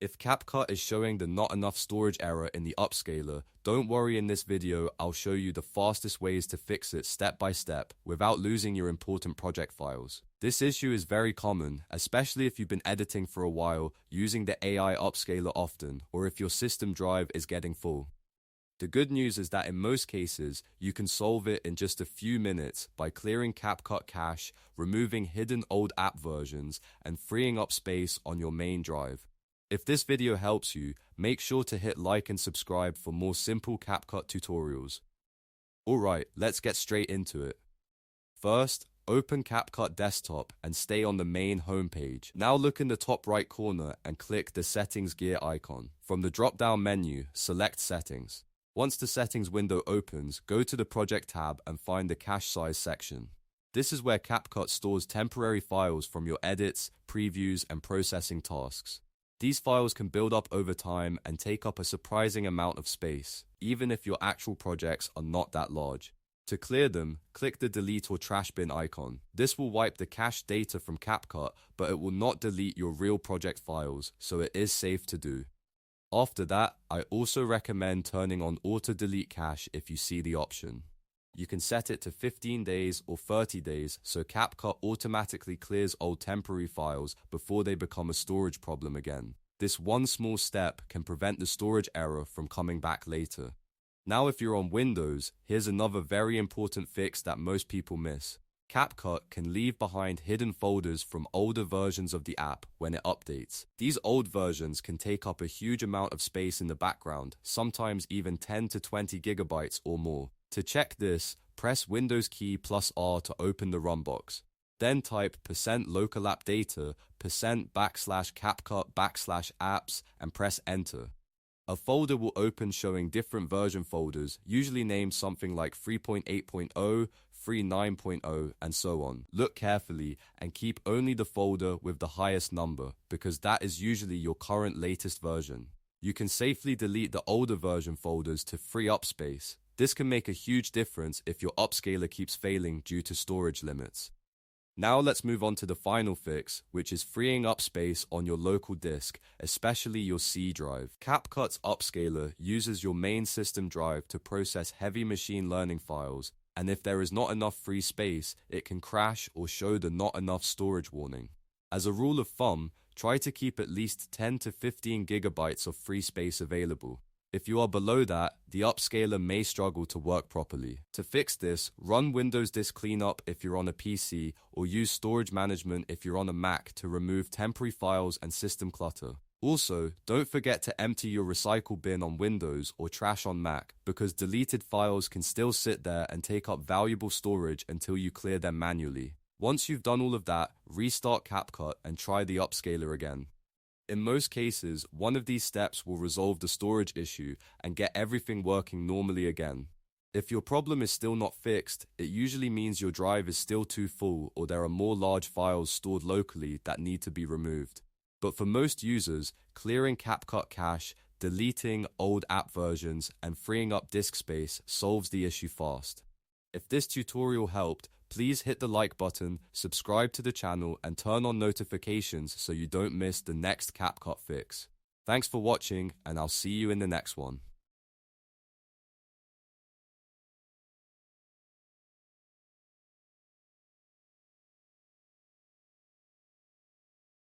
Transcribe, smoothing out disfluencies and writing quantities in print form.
If CapCut is showing the not enough storage error in the upscaler, don't worry, in this video I'll show you the fastest ways to fix it step by step without losing your important project files. This issue is very common, especially if you've been editing for a while using the AI upscaler often, or if your system drive is getting full. The good news is that in most cases, you can solve it in just a few minutes by clearing CapCut cache, removing hidden old app versions, and freeing up space on your main drive. If this video helps you, make sure to hit like and subscribe for more simple CapCut tutorials. Alright, let's get straight into it. First, open CapCut Desktop and stay on the main homepage. Now look in the top right corner and click the Settings gear icon. From the drop-down menu, select Settings. Once the Settings window opens, go to the Project tab and find the Cache Size section. This is where CapCut stores temporary files from your edits, previews, and processing tasks. These files can build up over time and take up a surprising amount of space, even if your actual projects are not that large. To clear them, click the Delete or Trash Bin icon. This will wipe the cached data from CapCut, but it will not delete your real project files, so it is safe to do. After that, I also recommend turning on Auto Delete Cache if you see the option. You can set it to 15 days or 30 days so CapCut automatically clears old temporary files before they become a storage problem again. This one small step can prevent the storage error from coming back later. Now if you're on Windows, here's another very important fix that most people miss. CapCut can leave behind hidden folders from older versions of the app when it updates. These old versions can take up a huge amount of space in the background, sometimes even 10 to 20 gigabytes or more. To check this, press Windows key plus R to open the run box. Then type %localappdata, %\CapCut\apps and press enter. A folder will open showing different version folders, usually named something like 3.8.0, 3.9.0, and so on. Look carefully and keep only the folder with the highest number, because that is usually your current latest version. You can safely delete the older version folders to free up space. This can make a huge difference if your upscaler keeps failing due to storage limits. Now let's move on to the final fix, which is freeing up space on your local disk, especially your C drive. CapCut's upscaler uses your main system drive to process heavy machine learning files, and if there is not enough free space, it can crash or show the not enough storage warning. As a rule of thumb, try to keep at least 10 to 15 gigabytes of free space available. If you are below that, the upscaler may struggle to work properly. To fix this, run Windows Disk Cleanup if you're on a PC, or use Storage Management if you're on a Mac to remove temporary files and system clutter. Also, don't forget to empty your recycle bin on Windows or trash on Mac, because deleted files can still sit there and take up valuable storage until you clear them manually. Once you've done all of that, restart CapCut and try the upscaler again. In most cases, one of these steps will resolve the storage issue and get everything working normally again. If your problem is still not fixed, it usually means your drive is still too full or there are more large files stored locally that need to be removed. But for most users, clearing CapCut cache, deleting old app versions, and freeing up disk space solves the issue fast. If this tutorial helped, please hit the like button, subscribe to the channel, and turn on notifications so you don't miss the next CapCut fix. Thanks for watching, and I'll see you in the next one.